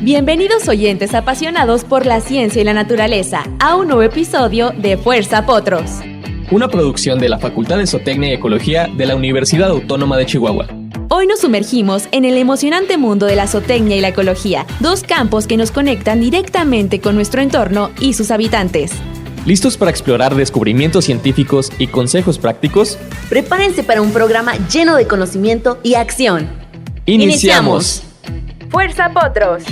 Bienvenidos oyentes apasionados por la ciencia y la naturaleza a un nuevo episodio de Fuerza Potros. Una producción de la Facultad de Zootecnia y Ecología de la Universidad Autónoma de Chihuahua. Hoy nos sumergimos en el emocionante mundo de la zootecnia y la ecología, dos campos que nos conectan directamente con nuestro entorno y sus habitantes. ¿Listos para explorar descubrimientos científicos y consejos prácticos? Prepárense para un programa lleno de conocimiento y acción. ¡Iniciamos! ¡Fuerza Potros!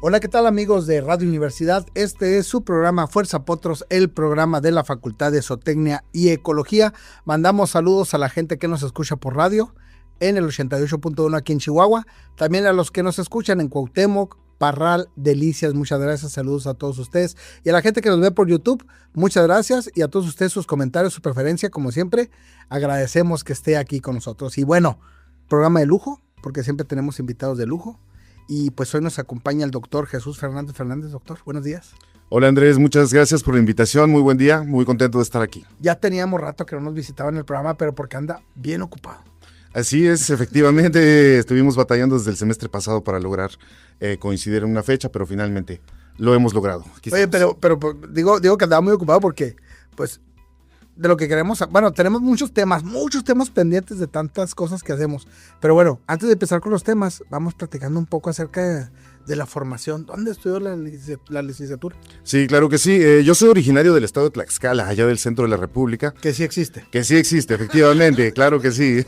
Hola, ¿qué tal amigos de Radio Universidad? Este es su programa Fuerza Potros, el programa de la Facultad de Zootecnia y Ecología. Mandamos saludos a la gente que nos escucha por radio en el 88.1 aquí en Chihuahua. También a los que nos escuchan en Cuauhtémoc, Parral, Delicias, muchas gracias, saludos a todos ustedes. Y a la gente que nos ve por YouTube, muchas gracias. Y a todos ustedes sus comentarios, su preferencia, como siempre, agradecemos que esté aquí con nosotros. Y bueno, programa de lujo, porque siempre tenemos invitados de lujo. Y pues hoy nos acompaña el doctor Jesús Fernández. Doctor, buenos días. Hola Andrés, muchas gracias por la invitación, muy buen día, muy contento de estar aquí. Ya teníamos rato que no nos visitaba en el programa, pero porque anda bien ocupado. Así es, efectivamente, estuvimos batallando desde el semestre pasado para lograr coincidir en una fecha, pero finalmente lo hemos logrado. Oye, pero digo que andaba muy ocupado porque, pues, de lo que queremos, bueno, tenemos muchos temas pendientes de tantas cosas que hacemos. Pero bueno, antes de empezar con los temas, vamos platicando un poco acerca de la formación. ¿Dónde estudió la licenciatura? Sí, claro que sí. Yo soy originario del estado de Tlaxcala, allá del centro de la República. Que sí existe. Que sí existe, efectivamente, claro que sí.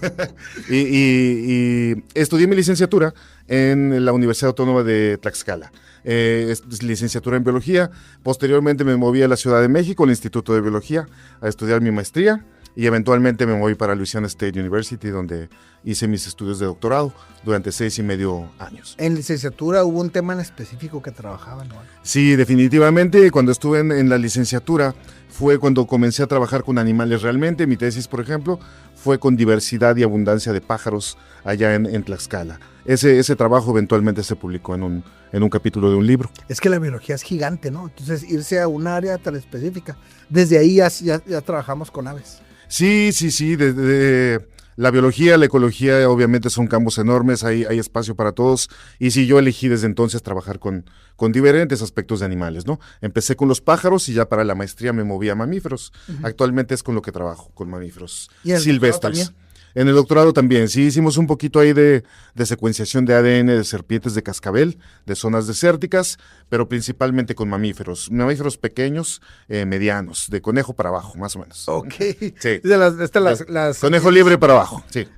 y estudié mi licenciatura en la Universidad Autónoma de Tlaxcala. Es licenciatura en biología. Posteriormente me moví a la Ciudad de México, al Instituto de Biología, a estudiar mi maestría. Y eventualmente me moví para Louisiana State University, donde hice mis estudios de doctorado durante 6.5 años. ¿En licenciatura hubo un tema en específico que trabajaban, ¿no? Sí, definitivamente. Cuando estuve en la licenciatura fue cuando comencé a trabajar con animales realmente. Mi tesis, por ejemplo, fue con diversidad y abundancia de pájaros allá en Tlaxcala. Ese trabajo eventualmente se publicó en un capítulo de un libro. Es que la biología es gigante, ¿no? Entonces irse a un área tan específica. Desde ahí ya trabajamos con aves. Sí, desde la biología, la ecología, obviamente son campos enormes, hay espacio para todos, y sí, yo elegí desde entonces trabajar con diferentes aspectos de animales, ¿no? Empecé con los pájaros y ya para la maestría me moví a mamíferos. Uh-huh. Actualmente es con lo que trabajo, con mamíferos silvestres. En el doctorado también, sí, hicimos un poquito ahí de secuenciación de ADN de serpientes de cascabel, de zonas desérticas, pero principalmente con mamíferos pequeños, medianos, de conejo para abajo, más o menos. Ok. Sí. Las conejo libre para abajo, sí.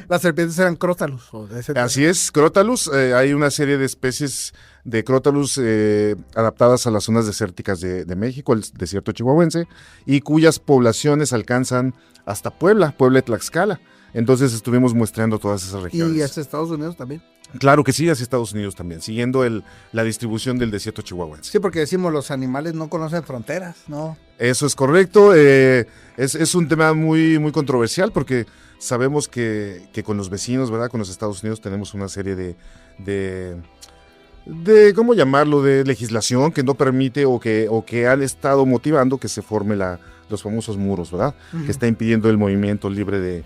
Las serpientes eran Crotalus. Así es, Crotalus, hay una serie de especies de Crotalus adaptadas a las zonas desérticas de México, el desierto chihuahuense, y cuyas poblaciones alcanzan hasta Puebla y Tlaxcala. Entonces estuvimos muestreando todas esas regiones. ¿Y hacia Estados Unidos también? Claro que sí, hacia Estados Unidos también, siguiendo la distribución del desierto chihuahuense. Sí, porque decimos los animales no conocen fronteras, ¿no? Eso es correcto, es un tema muy, muy controversial porque sabemos que con los vecinos, ¿verdad? Con los Estados Unidos tenemos una serie de ¿cómo llamarlo? De legislación que no permite o que han estado motivando que se forme los famosos muros, ¿verdad? Uh-huh. Que está impidiendo el movimiento libre de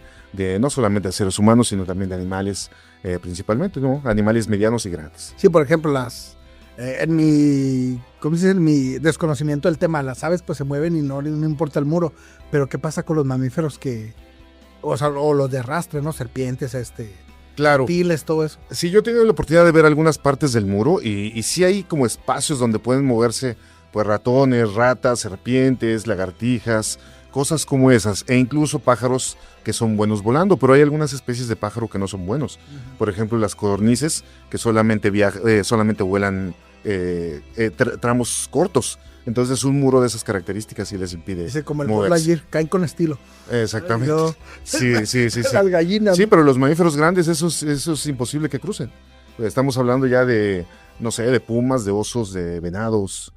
no solamente de seres humanos, sino también de animales, principalmente, ¿no? Animales medianos y grandes. Sí, por ejemplo, en mi desconocimiento del tema, las aves pues se mueven y no importa el muro, pero ¿qué pasa con los mamíferos o los de arrastre, ¿no? Serpientes, claro, reptiles, todo eso? Sí, yo he tenido la oportunidad de ver algunas partes del muro y sí hay como espacios donde pueden moverse pues ratones, ratas, serpientes, lagartijas, cosas como esas, e incluso pájaros que son buenos volando, pero hay algunas especies de pájaro que no son buenos. Uh-huh. Por ejemplo, las codornices, que solamente vuelan tramos cortos. Entonces un muro de esas características sí les impide moverse. Como el moverse. caen con estilo. Exactamente. Sí. Las gallinas. Sí, pero los mamíferos grandes, eso es imposible que crucen. Estamos hablando ya de, no sé, de pumas, de osos, de venados.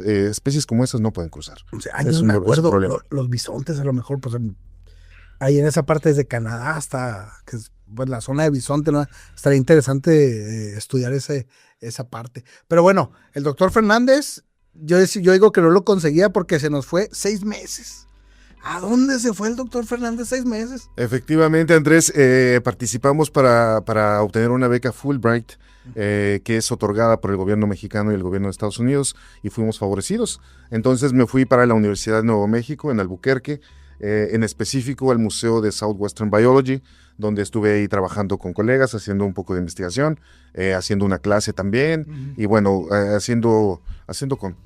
Especies como esas no pueden cruzar. O sea, yo me acuerdo, los bisontes a lo mejor, pues ahí en esa parte desde Canadá hasta pues, la zona de bisonte, ¿no? Estaría interesante estudiar esa parte. Pero bueno, el doctor Fernández, yo digo que no lo conseguía porque se nos fue 6 meses ¿A dónde se fue el doctor Fernández 6 meses? Efectivamente, Andrés, participamos para obtener una beca Fulbright, que es otorgada por el gobierno mexicano y el gobierno de Estados Unidos, y fuimos favorecidos. Entonces me fui para la Universidad de Nuevo México, en Albuquerque, en específico al Museo de Southwestern Biology, donde estuve ahí trabajando con colegas, haciendo un poco de investigación, haciendo una clase también, y bueno, haciendo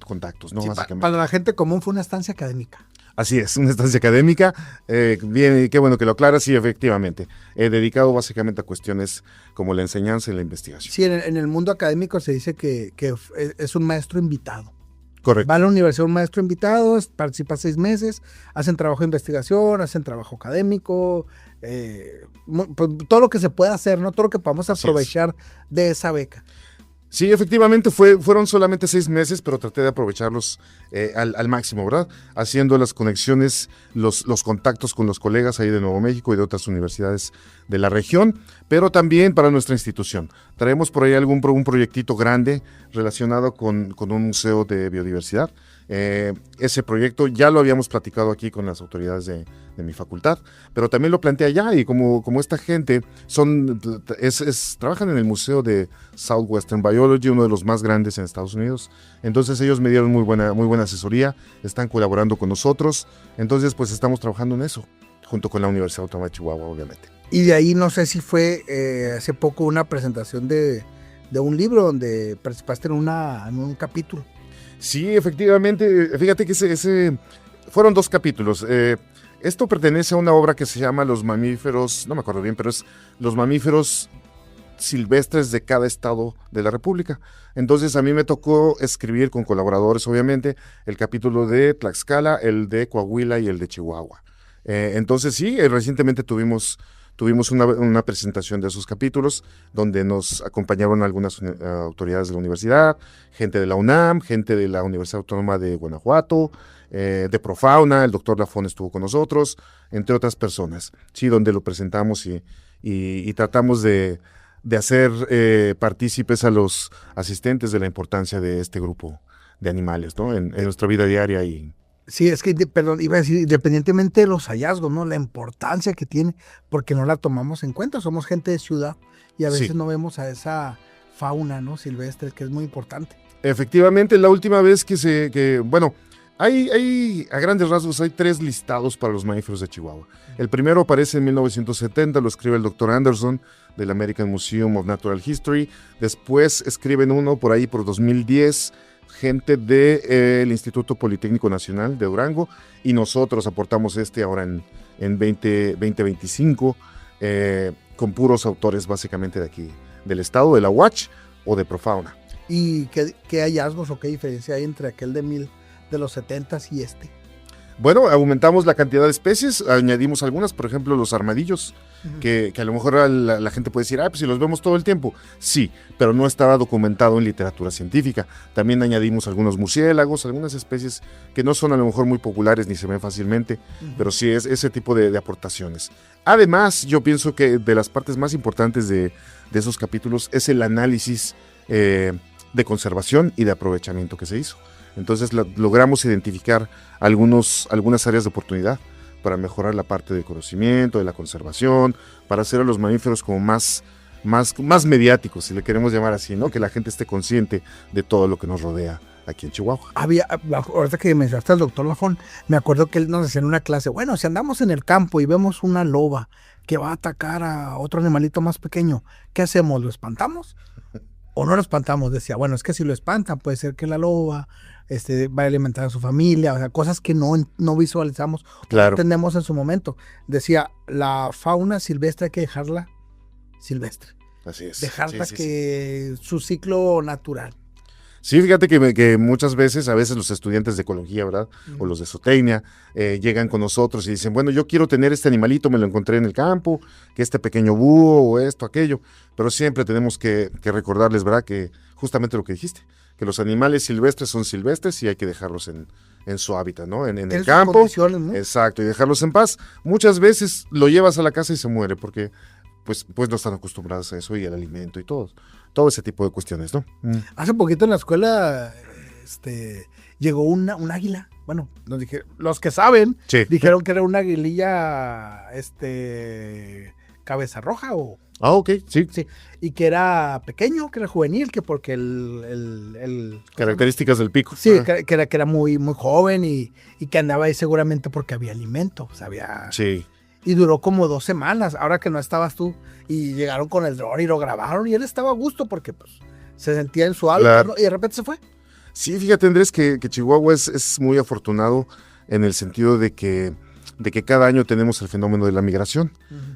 contactos, ¿no? Sí, básicamente. para la gente común fue una estancia académica. Así es, una estancia académica. Bien, qué bueno que lo aclaras, sí, efectivamente. Dedicado básicamente a cuestiones como la enseñanza y la investigación. Sí, en el mundo académico se dice que es un maestro invitado. Correcto. Va a la universidad un maestro invitado, participa 6 meses, hacen trabajo de investigación, hacen trabajo académico, pues, todo lo que se pueda hacer, ¿no? Todo lo que podamos aprovechar de esa beca. Sí, efectivamente, fueron solamente 6 meses, pero traté de aprovecharlos al máximo, ¿verdad? Haciendo las conexiones, los contactos con los colegas ahí de Nuevo México y de otras universidades de la región, pero también para nuestra institución. Traemos por ahí un proyectito grande relacionado con un museo de biodiversidad. Ese proyecto ya lo habíamos platicado aquí con las autoridades de mi facultad, pero también lo planteé allá, y como esta gente trabajan en el Museo de Southwestern Biology, uno de los más grandes en Estados Unidos. Entonces ellos me dieron muy buena asesoría, están colaborando con nosotros, entonces pues estamos trabajando en eso, junto con la Universidad Autónoma de Chihuahua, obviamente. Y de ahí no sé si fue hace poco una presentación de un libro donde participaste en un capítulo. Sí, efectivamente, fíjate que ese fueron 2 capítulos. Esto pertenece a una obra que se llama Los mamíferos, no me acuerdo bien, pero es Los mamíferos silvestres de cada estado de la República. Entonces a mí me tocó escribir con colaboradores, obviamente, el capítulo de Tlaxcala, el de Coahuila y el de Chihuahua. Entonces sí, recientemente tuvimos una presentación de esos capítulos, donde nos acompañaron algunas autoridades de la universidad, gente de la UNAM, gente de la Universidad Autónoma de Guanajuato, de Profauna, el doctor Lafón estuvo con nosotros, entre otras personas. Sí, donde lo presentamos y tratamos de hacer partícipes a los asistentes de la importancia de este grupo de animales, ¿no? En nuestra vida diaria. Sí, es que, perdón, iba a decir, independientemente de los hallazgos, ¿no? La importancia que tiene, porque no la tomamos en cuenta. Somos gente de ciudad y a veces no vemos a esa fauna, ¿no? Silvestre, que es muy importante. Efectivamente, la última vez hay a grandes rasgos, hay 3 listados para los mamíferos de Chihuahua. El primero aparece en 1970, lo escribe el Dr. Anderson del American Museum of Natural History. Después escriben uno por ahí por 2010, gente del Instituto Politécnico Nacional de Durango, y nosotros aportamos ahora en 2025, con puros autores básicamente de aquí, del estado, de la UACH o de Profauna. ¿Y qué hallazgos o qué diferencia hay entre aquel de los 70s y este? Bueno, aumentamos la cantidad de especies, añadimos algunas, por ejemplo, los armadillos, que a lo mejor la gente puede decir, pues si los vemos todo el tiempo. Sí, pero no estaba documentado en literatura científica. También añadimos algunos murciélagos, algunas especies que no son a lo mejor muy populares ni se ven fácilmente, pero sí es ese tipo de aportaciones. Además, yo pienso que de las partes más importantes de esos capítulos es el análisis de conservación y de aprovechamiento que se hizo. Entonces logramos identificar algunas áreas de oportunidad para mejorar la parte del conocimiento, de la conservación, para hacer a los mamíferos como más mediáticos, si le queremos llamar así, ¿no? Que la gente esté consciente de todo lo que nos rodea aquí en Chihuahua. Ahorita que mencionaste al doctor Lafón, me acuerdo que él nos decía en una clase, bueno, si andamos en el campo y vemos una loba que va a atacar a otro animalito más pequeño, ¿qué hacemos? ¿Lo espantamos? ¿O no lo espantamos? Decía, bueno, es que si lo espantan, puede ser que la loba va a alimentar a su familia, o sea, cosas que no visualizamos, claro, no entendemos en su momento. Decía, la fauna silvestre hay que dejarla silvestre. Así es. Dejarla su ciclo natural. Sí, fíjate que muchas veces, a veces los estudiantes de ecología, ¿verdad? O los de zootecnia, llegan con nosotros y dicen, bueno, yo quiero tener este animalito, me lo encontré en el campo, que este pequeño búho o esto, aquello, pero siempre tenemos que recordarles, ¿verdad? Que justamente lo que dijiste, que los animales silvestres son silvestres y hay que dejarlos en su hábitat, ¿no? En el campo. ¿No? Exacto, y dejarlos en paz. Muchas veces lo llevas a la casa y se muere porque pues no están acostumbrados a eso, y al alimento y todo ese tipo de cuestiones, ¿no? Hace poquito en la escuela llegó un águila bueno, los que saben, Sí. dijeron que era una aguililla, cabeza roja Ah, ok, sí. sí, y que era pequeño, que era juvenil, que porque el Características del pico. sí, Ah, que era muy, muy joven y que andaba ahí seguramente porque había alimento, o sea, había... sí. Y duró como 2 semanas, ahora que no estabas tú, y llegaron con el dron y lo grabaron, y él estaba a gusto porque pues se sentía en su hábitat, Claro. ¿no? Y de repente se fue. Sí, fíjate, Andrés, que Chihuahua es muy afortunado en el sentido de que cada año tenemos el fenómeno de la migración.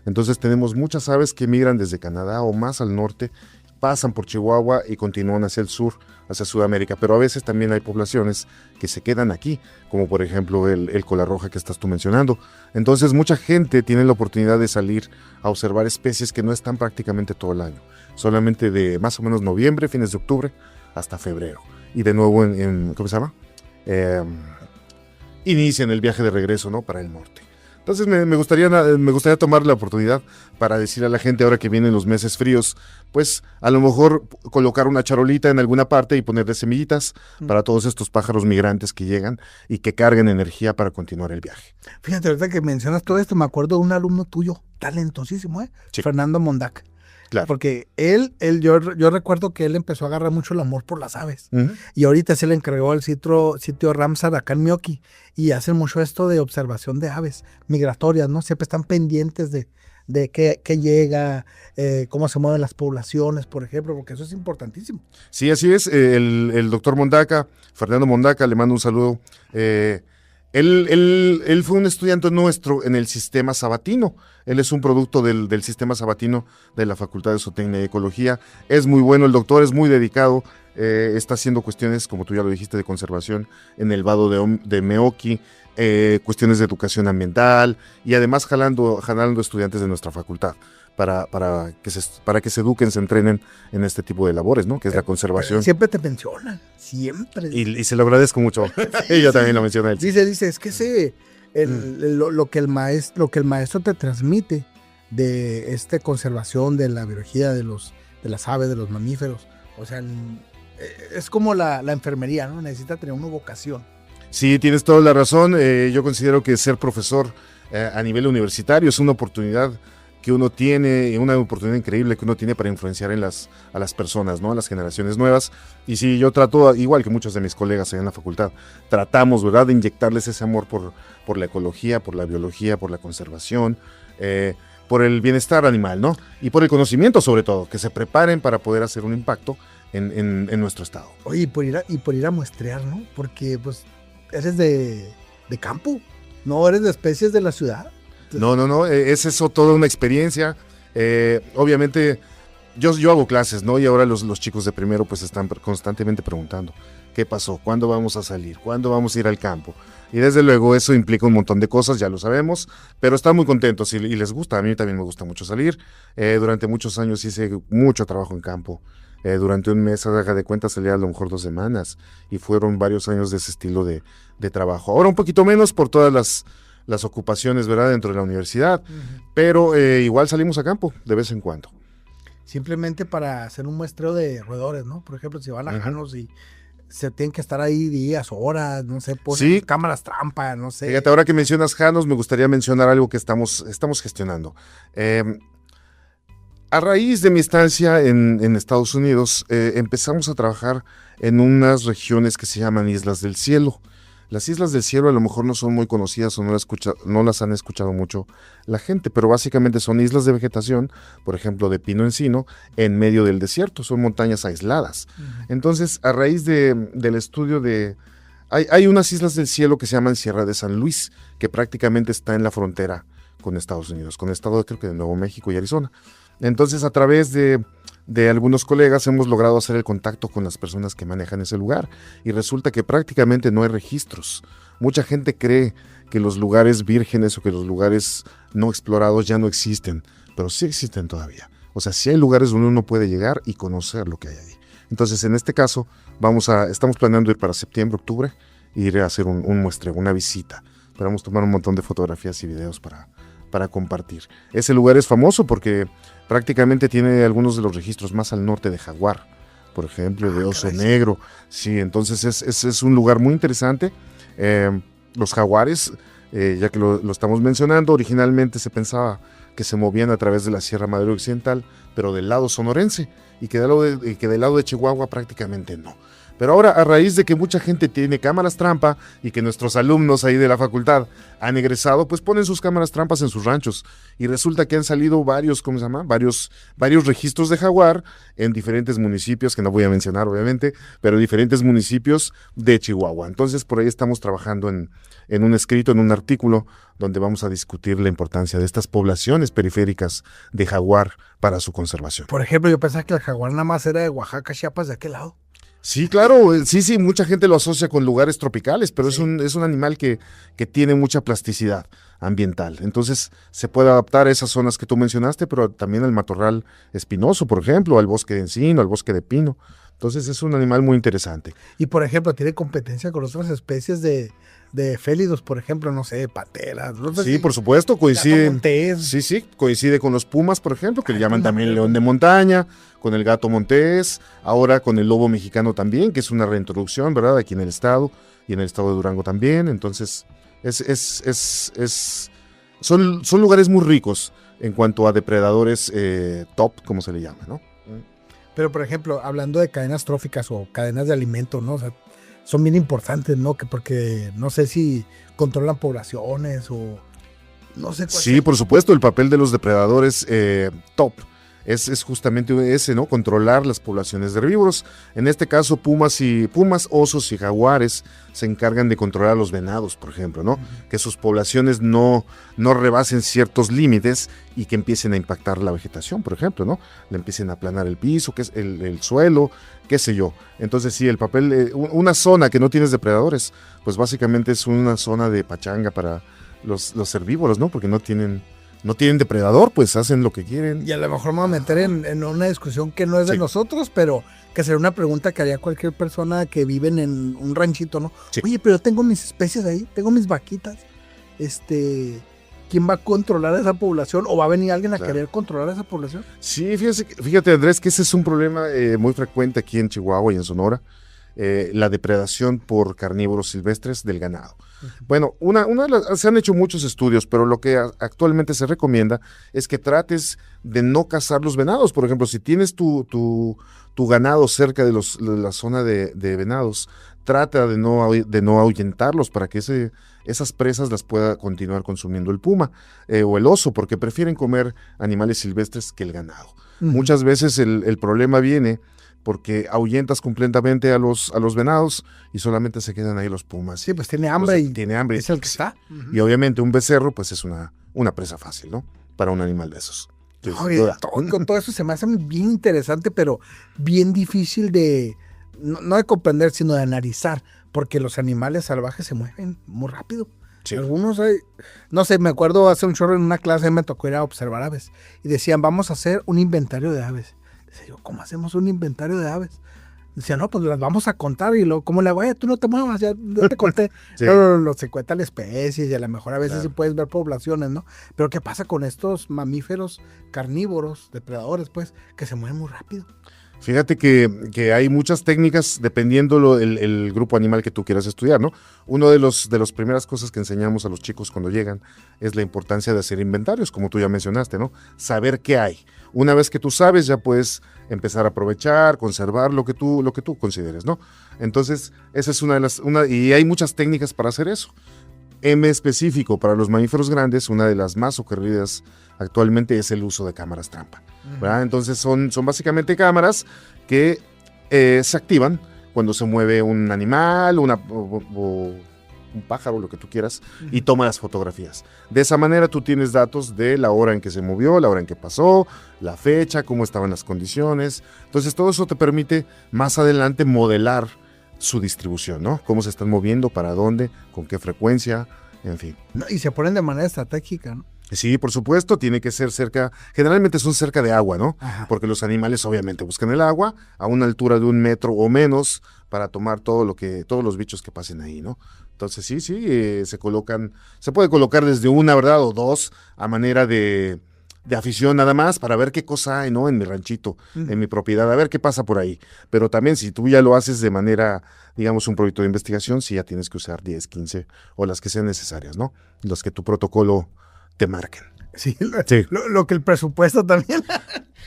Entonces tenemos muchas aves que migran desde Canadá o más al norte, pasan por Chihuahua y continúan hacia el sur, hacia Sudamérica. Pero a veces también hay poblaciones que se quedan aquí, como por ejemplo el cola roja que estás tú mencionando. Entonces mucha gente tiene la oportunidad de salir a observar especies que no están prácticamente todo el año, solamente de más o menos noviembre, fines de octubre, hasta febrero. Y de nuevo ¿cómo se llama? Inician el viaje de regreso, ¿no? Para el norte. Entonces me gustaría tomar la oportunidad para decir a la gente ahora que vienen los meses fríos, pues a lo mejor colocar una charolita en alguna parte y ponerle semillitas para todos estos pájaros migrantes que llegan y que carguen energía para continuar el viaje. Fíjate, ahorita que mencionas todo esto, me acuerdo de un alumno tuyo, talentosísimo, Sí. Fernando Mondac. Claro. Porque yo recuerdo que él empezó a agarrar mucho el amor por las aves. Uh-huh. Y ahorita se le entregó el sitio Ramsar acá en Mioqui. Y hacen mucho esto de observación de aves migratorias, ¿no? Siempre están pendientes de qué llega, cómo se mueven las poblaciones, por ejemplo, porque eso es importantísimo. Sí, así es. El doctor Mondaca, Fernando Mondaca, le mando un saludo. Él fue un estudiante nuestro en el sistema sabatino. Él es un producto del sistema sabatino de la Facultad de Zootecnia y Ecología. Es muy bueno el doctor, es muy dedicado. Está haciendo cuestiones, como tú ya lo dijiste, de conservación en el vado de Meoqui, cuestiones de educación ambiental y además jalando estudiantes de nuestra facultad para que se eduquen, se entrenen en este tipo de labores, ¿no? Que es la conservación. Siempre te mencionan, siempre. Y se lo agradezco mucho. Ella también lo menciona él. Dice, es que lo que el maestro te transmite de conservación de la biología de las aves, de los mamíferos, o sea, es como la enfermería, ¿no? Necesita tener una vocación. Sí, tienes toda la razón. Yo considero que ser profesor a nivel universitario es una oportunidad que uno tiene, una oportunidad increíble que uno tiene para influenciar a las personas, ¿no? A las generaciones nuevas. Y sí, yo trato, igual que muchos de mis colegas allá en la facultad, tratamos, ¿verdad?, de inyectarles ese amor por la ecología, por la biología, por la conservación, por el bienestar animal, ¿no? Y por el conocimiento, sobre todo, que se preparen para poder hacer un impacto en nuestro estado. Oye, y por ir a muestrear, ¿no? Porque, pues, eres de campo, no eres de especies de la ciudad. No, es eso toda una experiencia. Obviamente, yo hago clases, ¿no? Y ahora los chicos de primero pues están constantemente preguntando, ¿qué pasó? ¿Cuándo vamos a salir? ¿Cuándo vamos a ir al campo? Y desde luego eso implica un montón de cosas, ya lo sabemos, pero están muy contentos y les gusta. A mí también me gusta mucho salir. Durante muchos años hice mucho trabajo en campo. Durante un mes, haga de cuenta, salía a lo mejor 2 semanas y fueron varios años de ese estilo de trabajo. Ahora un poquito menos por todas las ocupaciones, ¿verdad?, dentro de la universidad, pero igual salimos a campo de vez en cuando. Simplemente para hacer un muestreo de roedores, ¿no? Por ejemplo, si van a Janos y se tienen que estar ahí días, horas, no sé, ponen cámaras trampa, no sé. Fíjate, ahora que mencionas Janos, me gustaría mencionar algo que estamos gestionando. A raíz de mi estancia en Estados Unidos, empezamos a trabajar en unas regiones que se llaman Islas del Cielo. Las Islas del Cielo a lo mejor no son muy conocidas o no las han escuchado mucho la gente, pero básicamente son islas de vegetación, por ejemplo, de pino-encino, en medio del desierto, son montañas aisladas. Entonces, a raíz del estudio hay unas Islas del Cielo que se llaman Sierra de San Luis, que prácticamente está en la frontera con Estados Unidos, con el estado creo que de Nuevo México y Arizona. Entonces, a través de algunos colegas hemos logrado hacer el contacto con las personas que manejan ese lugar y resulta que prácticamente no hay registros. Mucha gente cree que los lugares vírgenes o que los lugares no explorados ya no existen, pero sí existen todavía. O sea, sí hay lugares donde uno puede llegar y conocer lo que hay ahí. Entonces, en este caso, estamos planeando ir para septiembre, octubre, e ir a hacer un muestreo, una visita. Esperamos tomar un montón de fotografías y videos para compartir. Ese lugar es famoso porque prácticamente tiene algunos de los registros más al norte de jaguar, por ejemplo, de oso negro. Sí, entonces es un lugar muy interesante. Los jaguares, ya que lo estamos mencionando, originalmente se pensaba que se movían a través de la Sierra Madre Occidental, pero del lado sonorense, y que del lado de Chihuahua prácticamente no. Pero ahora, a raíz de que mucha gente tiene cámaras trampa y que nuestros alumnos ahí de la facultad han egresado, pues ponen sus cámaras trampas en sus ranchos. Y resulta que han salido varios registros de jaguar en diferentes municipios, que no voy a mencionar obviamente, pero diferentes municipios de Chihuahua. Entonces, por ahí estamos trabajando en un escrito, en un artículo, donde vamos a discutir la importancia de estas poblaciones periféricas de jaguar para su conservación. Por ejemplo, yo pensaba que el jaguar nada más era de Oaxaca, Chiapas, ¿de aquel lado? Sí, claro, sí, mucha gente lo asocia con lugares tropicales, pero sí, es un animal que tiene mucha plasticidad ambiental. Entonces, se puede adaptar a esas zonas que tú mencionaste, pero también al matorral espinoso, por ejemplo, al bosque de encino, al bosque de pino. Entonces, es un animal muy interesante. Y, por ejemplo, ¿tiene competencia con otras especies de félidos, por ejemplo, no sé, pateras? No sé, sí, por supuesto, coincide. Sí, coincide con los pumas, por ejemplo, que le llaman también león de montaña, con el gato montés, ahora con el lobo mexicano también, que es una reintroducción, ¿verdad? Aquí en el estado, y en el estado de Durango también. Entonces, son lugares muy ricos en cuanto a depredadores top, como se le llama, ¿no? Pero, por ejemplo, hablando de cadenas tróficas o cadenas de alimento, ¿no? O sea, son bien importantes, ¿no? Porque no sé si controlan poblaciones o no sé. Sí, por supuesto, el papel de los depredadores top es justamente ese, ¿no? Controlar las poblaciones de herbívoros. En este caso, pumas, osos y jaguares se encargan de controlar a los venados, por ejemplo, ¿no? Uh-huh. Que sus poblaciones no rebasen ciertos límites y que empiecen a impactar la vegetación, por ejemplo, ¿no? Le empiecen a aplanar el piso, que es el suelo, qué sé yo. Entonces, sí, el papel, una zona que no tienes depredadores, pues básicamente es una zona de pachanga para los herbívoros, ¿no? Porque no tienen depredador, pues hacen lo que quieren. Y a lo mejor me voy a meter en una discusión que no es de nosotros, pero que sería una pregunta que haría cualquier persona que vive en un ranchito, ¿no? Sí. Oye, pero tengo mis especies ahí, tengo mis vaquitas. ¿Quién va a controlar esa población? ¿O va a venir alguien a querer controlar esa población? Sí, fíjate, Andrés, que ese es un problema muy frecuente aquí en Chihuahua y en Sonora. La depredación por carnívoros silvestres del ganado. Bueno, se han hecho muchos estudios, pero lo que actualmente se recomienda es que trates de no cazar los venados. Por ejemplo, si tienes tu ganado cerca de la zona de venados, trata de no ahuyentarlos para que esas presas las pueda continuar consumiendo el puma o el oso, porque prefieren comer animales silvestres que el ganado. Uh-huh. Muchas veces el problema viene porque ahuyentas completamente a los venados y solamente se quedan ahí los pumas. Sí, pues tiene hambre tiene hambre. Es el que está. Y obviamente un becerro pues es una presa fácil, ¿no? Para un animal de esos. Oye, con todo eso se me hace bien interesante, pero bien difícil no de comprender, sino de analizar, porque los animales salvajes se mueven muy rápido. Sí. Algunos no sé, me acuerdo hace un chorro en una clase me tocó ir a observar aves y decían, vamos a hacer un inventario de aves. Decía yo, ¿cómo hacemos un inventario de aves? Decía, no, pues las vamos a contar. Y luego, ¿cómo le hago? Tú no te muevas, ya te conté. Sí. Pero se cuenta la especie y a lo mejor a veces sí puedes ver poblaciones, ¿no? Pero ¿qué pasa con estos mamíferos carnívoros, depredadores, pues, que se mueven muy rápido? Fíjate que hay muchas técnicas dependiendo el grupo animal que tú quieras estudiar, ¿no? Uno de las primeras cosas que enseñamos a los chicos cuando llegan es la importancia de hacer inventarios, como tú ya mencionaste, ¿no? Saber qué hay. Una vez que tú sabes, ya puedes empezar a aprovechar, conservar lo que tú consideres, ¿no? Entonces, esa es y hay muchas técnicas para hacer eso. En específico, para los mamíferos grandes, una de las más ocurridas actualmente es el uso de cámaras trampa, ¿verdad? Entonces, son básicamente cámaras que se activan cuando se mueve un animal, o un pájaro, lo que tú quieras, y toma las fotografías. De esa manera tú tienes datos de la hora en que se movió, la hora en que pasó, la fecha, cómo estaban las condiciones. Entonces todo eso te permite más adelante modelar su distribución, ¿no? Cómo se están moviendo, para dónde, con qué frecuencia, en fin. Y se ponen de manera estratégica, ¿no? Sí, por supuesto, tiene que ser generalmente son cerca de agua, ¿no? Ajá. Porque los animales obviamente buscan el agua a una altura de 1 metro o menos para tomar todos los bichos que pasen ahí, ¿no? Entonces se puede colocar desde una, ¿verdad? O dos, a manera de de afición nada más para ver qué cosa hay, ¿no? En mi ranchito, en mi propiedad, a ver qué pasa por ahí. Pero también si tú ya lo haces de manera, digamos, un proyecto de investigación, sí ya tienes que usar 10, 15 o las que sean necesarias, ¿no? Los que tu protocolo te marquen. Sí, Sí. Lo que el presupuesto también.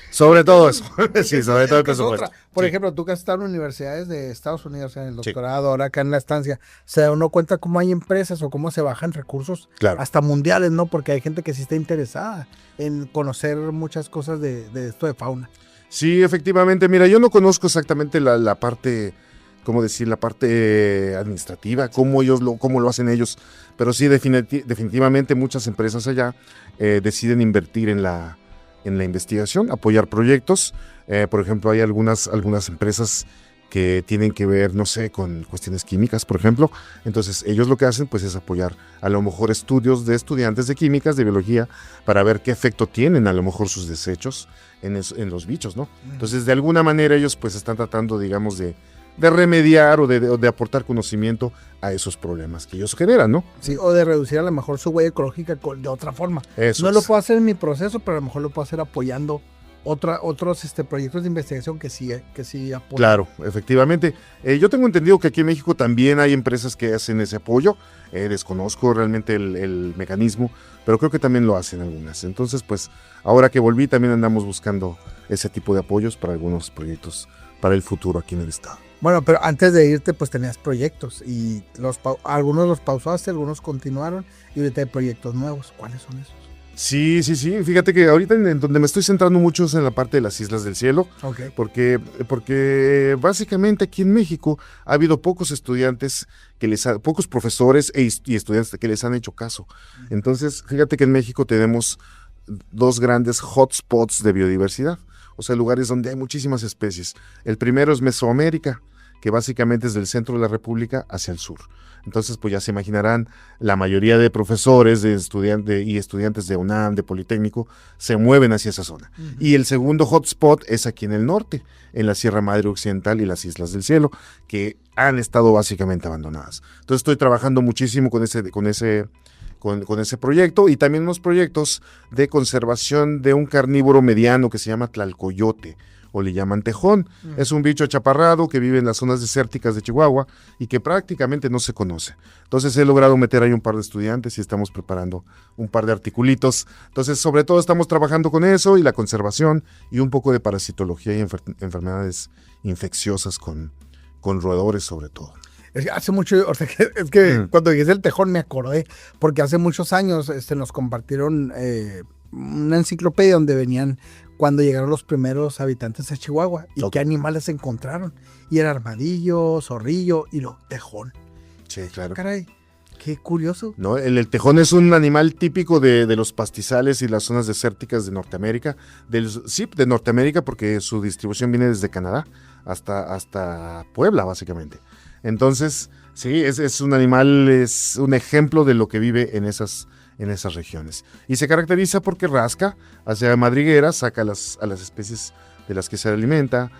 Sobre todo eso. Sí, sobre todo el presupuesto. Por Sí. ejemplo, tú que has estado en universidades de Estados Unidos, en el doctorado, ahora acá en la estancia, se da uno cuenta cómo hay empresas o cómo se bajan recursos Claro. hasta mundiales, ¿no? Porque hay gente que sí está interesada en conocer muchas cosas de esto de fauna. Sí, efectivamente. Mira, yo no conozco exactamente la parte, ¿cómo decir? La parte administrativa, cómo lo hacen ellos. Pero sí, definitivamente muchas empresas allá deciden invertir en la investigación, apoyar proyectos. Por ejemplo, hay algunas empresas que tienen que ver, no sé, con cuestiones químicas, por ejemplo. Entonces, ellos lo que hacen, pues, es apoyar a lo mejor estudios de estudiantes de químicas, de biología, para ver qué efecto tienen a lo mejor sus desechos en los bichos, ¿no? Entonces, de alguna manera, ellos, pues, están tratando, digamos, de remediar o de aportar conocimiento a esos problemas que ellos generan, ¿no? Sí, o de reducir a lo mejor su huella ecológica de otra forma. Eso No es. lo puedo hacer en mi proceso, pero a lo mejor lo puedo hacer apoyando otros proyectos de investigación que sí apoyan. Claro, efectivamente. Yo tengo entendido que aquí en México también hay empresas que hacen ese apoyo. Desconozco realmente el mecanismo, pero creo que también lo hacen algunas. Entonces, pues, ahora que volví, también andamos buscando ese tipo de apoyos para algunos proyectos para el futuro aquí en el estado. Bueno, pero antes de irte, pues tenías proyectos y algunos los pausaste, algunos continuaron y ahorita hay proyectos nuevos. ¿Cuáles son esos? Sí. Fíjate que ahorita en donde me estoy centrando mucho es en la parte de las Islas del Cielo. Ok. Porque básicamente aquí en México ha habido pocos estudiantes, pocos profesores y estudiantes que les han hecho caso. Entonces, fíjate que en México tenemos 2 grandes hotspots de biodiversidad, o sea, lugares donde hay muchísimas especies. El primero es Mesoamérica, que básicamente es del centro de la República hacia el sur. Entonces, pues ya se imaginarán, la mayoría de profesores y estudiantes de UNAM, de Politécnico, se mueven hacia esa zona. Y el segundo hotspot es aquí en el norte, en la Sierra Madre Occidental y las Islas del Cielo, que han estado básicamente abandonadas. Entonces, estoy trabajando muchísimo con ese proyecto y también unos proyectos de conservación de un carnívoro mediano que se llama tlalcoyote, o le llaman tejón. Es un bicho achaparrado que vive en las zonas desérticas de Chihuahua y que prácticamente no se conoce. Entonces he logrado meter ahí un par de estudiantes y estamos preparando un par de articulitos. Entonces, sobre todo estamos trabajando con eso y la conservación y un poco de parasitología y enfermedades infecciosas con roedores sobre todo. Es que hace mucho, o sea, es que cuando dijiste el tejón me acordé, porque hace muchos años nos compartieron una enciclopedia donde venían cuando llegaron los primeros habitantes a Chihuahua y qué animales encontraron. Y era armadillo, zorrillo y tejón. Sí, claro. Caray, qué curioso. No, el tejón es un animal típico de los pastizales y las zonas desérticas de Norteamérica. De Norteamérica, porque su distribución viene desde Canadá hasta Puebla, básicamente. Entonces, sí, es un animal, es un ejemplo de lo que vive en esas regiones. Y se caracteriza porque rasca, hace madrigueras, saca a las especies de las que se alimenta,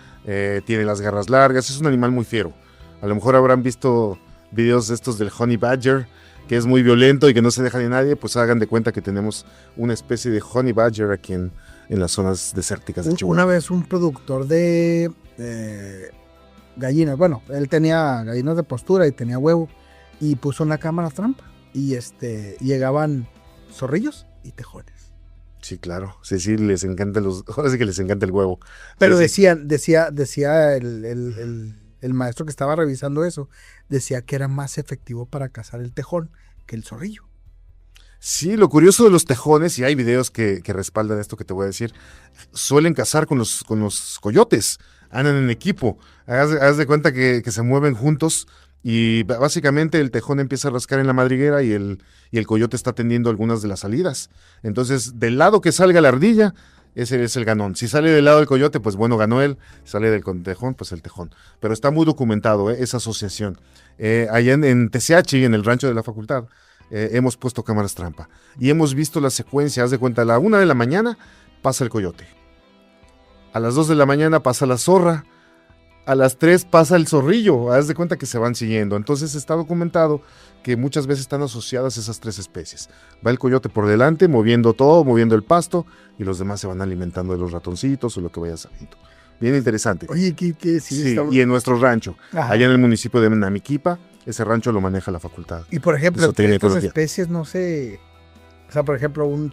tiene las garras largas, es un animal muy fiero. A lo mejor habrán visto videos de estos del honey badger, que es muy violento y que no se deja de nadie, pues hagan de cuenta que tenemos una especie de honey badger aquí en las zonas desérticas de Chihuahua. Una vez un productor de gallinas, bueno, él tenía gallinas de postura y tenía huevo y puso una cámara trampa y llegaban zorrillos y tejones. Sí, claro. Sí, les encanta ahora sí que les encanta el huevo. Pero sí. decía el maestro que estaba revisando eso, decía que era más efectivo para cazar el tejón que el zorrillo. Sí, lo curioso de los tejones, y hay videos que respaldan esto que te voy a decir, suelen cazar con los coyotes, andan en equipo. Haz de cuenta que se mueven juntos y básicamente el tejón empieza a rascar en la madriguera y el coyote está atendiendo algunas de las salidas. Entonces, del lado que salga la ardilla, ese es el ganón. Si sale del lado del coyote, pues bueno, ganó él. Si sale del tejón, pues el tejón. Pero está muy documentado esa asociación. Allá en TCH, en el rancho de la facultad, hemos puesto cámaras trampa y hemos visto la secuencia. Haz de cuenta, a la 1 de la mañana pasa el coyote, a las 2 de la mañana pasa la zorra, a las 3 pasa el zorrillo, haz de cuenta que se van siguiendo. Entonces está documentado que muchas veces están asociadas esas 3 especies. Va el coyote por delante, moviendo todo, moviendo el pasto, y los demás se van alimentando de los ratoncitos o lo que vaya saliendo. Bien interesante. Oye, ¿qué Sí, y en nuestro rancho, Ajá. allá en el municipio de Namiquipa, ese rancho lo maneja la facultad. Y por ejemplo, de zootecnia y estas ecología. especies no sé, o sea, por ejemplo, un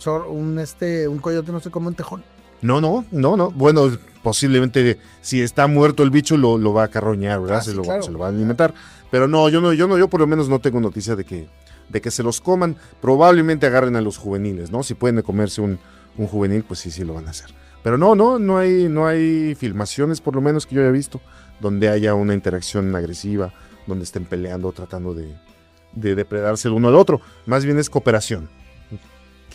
coyote no se come un tejón. No. Bueno, posiblemente si está muerto el bicho lo va a carroñar, ¿verdad? Sí, se lo claro. va a alimentar. Pero no, yo por lo menos no tengo noticia de que se los coman. Probablemente agarren a los juveniles, ¿no? Si pueden comerse un juvenil, pues sí lo van a hacer. Pero no hay filmaciones, por lo menos que yo haya visto, donde haya una interacción agresiva, donde estén peleando, tratando de depredarse el uno al otro. Más bien es cooperación.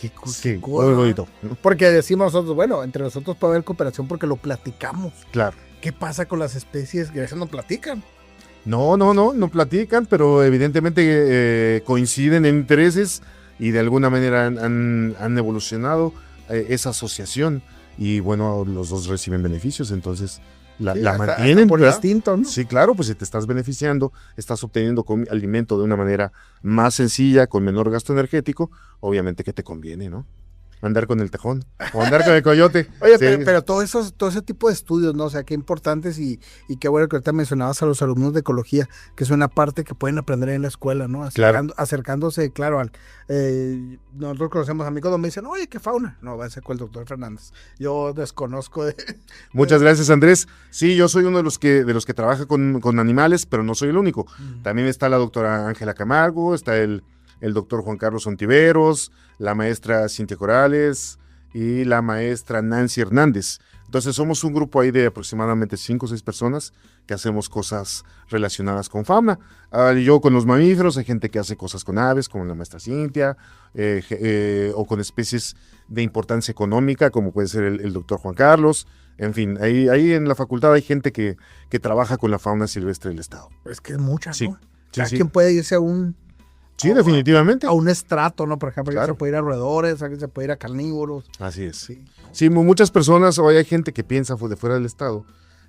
Qué bonito, ¿no? Porque decimos nosotros, bueno, entre nosotros puede haber cooperación porque lo platicamos. Claro. ¿Qué pasa con las especies que a veces no platican? No platican, pero evidentemente coinciden en intereses y de alguna manera han evolucionado esa asociación y bueno, los dos reciben beneficios, entonces la mantienen, por ¿verdad? instinto, ¿no? Sí, claro, pues si te estás beneficiando, estás obteniendo alimento de una manera más sencilla, con menor gasto energético, obviamente que te conviene, ¿no? Andar con el tejón o andar con el coyote. Oye, Sí. pero todo ese tipo de estudios, ¿no? O sea, qué importantes y qué bueno que ahorita mencionabas a los alumnos de ecología, que es una parte que pueden aprender en la escuela, ¿no? Acercándose, claro, al... nosotros conocemos amigos donde me dicen, oye, ¿qué fauna? No, va a ser con el doctor Fernández. Yo desconozco de... Muchas gracias, Andrés. Sí, yo soy uno de los que trabaja con animales, pero no soy el único. También está la doctora Ángela Camargo, está el doctor Juan Carlos Ontiveros, la maestra Cintia Corales y la maestra Nancy Hernández. Entonces somos un grupo ahí de aproximadamente 5 o 6 personas que hacemos cosas relacionadas con fauna. Yo con los mamíferos, hay gente que hace cosas con aves, como la maestra Cintia, o con especies de importancia económica, como puede ser el doctor Juan Carlos. En fin, ahí en la facultad hay gente que trabaja con la fauna silvestre del estado. Es que es mucha, ¿no? Sí, Cada sí. quien puede irse a un... Sí, definitivamente. A un estrato, ¿no? Por ejemplo, Claro. se puede ir a roedores, alguien se puede ir a carnívoros. Así es. Sí. Sí, muchas personas, hoy hay gente que piensa de fuera del estado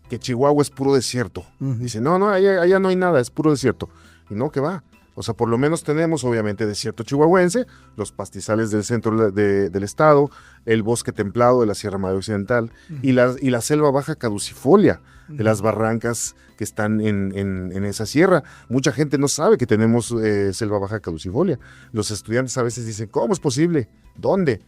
que Chihuahua es puro desierto. Dice, no, allá no hay nada, es puro desierto. Y no, que va. O sea, por lo menos tenemos, obviamente, desierto chihuahuense, los pastizales del centro del estado, el bosque templado de la Sierra Madre Occidental y la selva baja caducifolia de las barrancas que están en esa sierra. Mucha gente no sabe que tenemos selva baja caducifolia. Los estudiantes a veces dicen, ¿cómo es posible? ¿Dónde?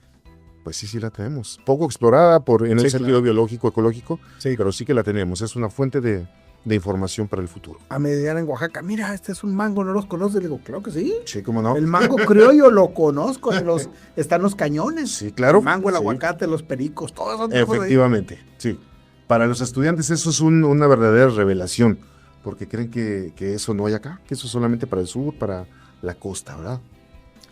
Pues sí la tenemos. Poco explorada en el sentido biológico, ecológico, pero sí que la tenemos. Es una fuente de información para el futuro. A mediar en Oaxaca, mira, este es un mango, ¿no los conoces? Le digo, claro que sí. Sí, cómo no. El mango criollo lo conozco, están los cañones. Sí, claro. El mango, el Sí. aguacate, los pericos, todo eso. Efectivamente, sí. Para los estudiantes eso es una verdadera revelación, porque creen que eso no hay acá, que eso es solamente para el sur, para la costa, ¿verdad?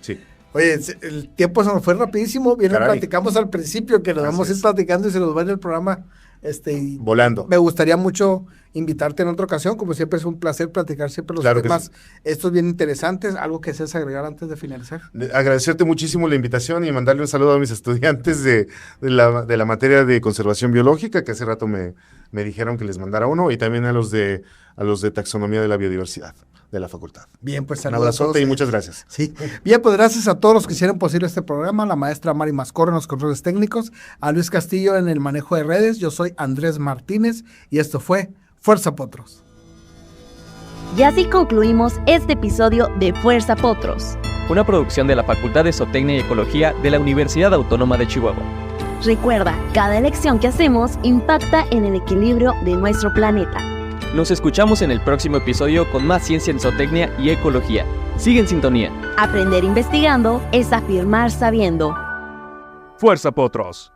Sí. Oye, el tiempo se nos fue rapidísimo. Bien, lo Caray. platicamos al principio, que nos Así vamos a ir es. platicando y se nos va en el programa. Y Volando. me gustaría mucho invitarte en otra ocasión. Como siempre, es un placer platicar siempre los Claro que temas sí. estos bien interesantes. Algo que desees agregar antes de finalizar. Agradecerte muchísimo la invitación y mandarle un saludo a mis estudiantes de la materia de conservación biológica, que hace rato me dijeron que les mandara uno, y también a los de taxonomía de la biodiversidad de la facultad. Bien, pues Un saludos a abrazote todos. y muchas gracias. Sí. Bien, pues gracias a todos los que hicieron posible este programa, la maestra Mari Mascoro en los controles técnicos, a Luis Castillo en el manejo de redes. Yo soy Andrés Martínez y esto fue Fuerza Potros. Y así concluimos este episodio de Fuerza Potros. Una producción de la Facultad de Zootecnia y Ecología de la Universidad Autónoma de Chihuahua. Recuerda, cada elección que hacemos impacta en el equilibrio de nuestro planeta. Nos escuchamos en el próximo episodio con más ciencia en zootecnia y ecología. Sigue en sintonía. Aprender investigando es afirmar sabiendo. Fuerza Potros.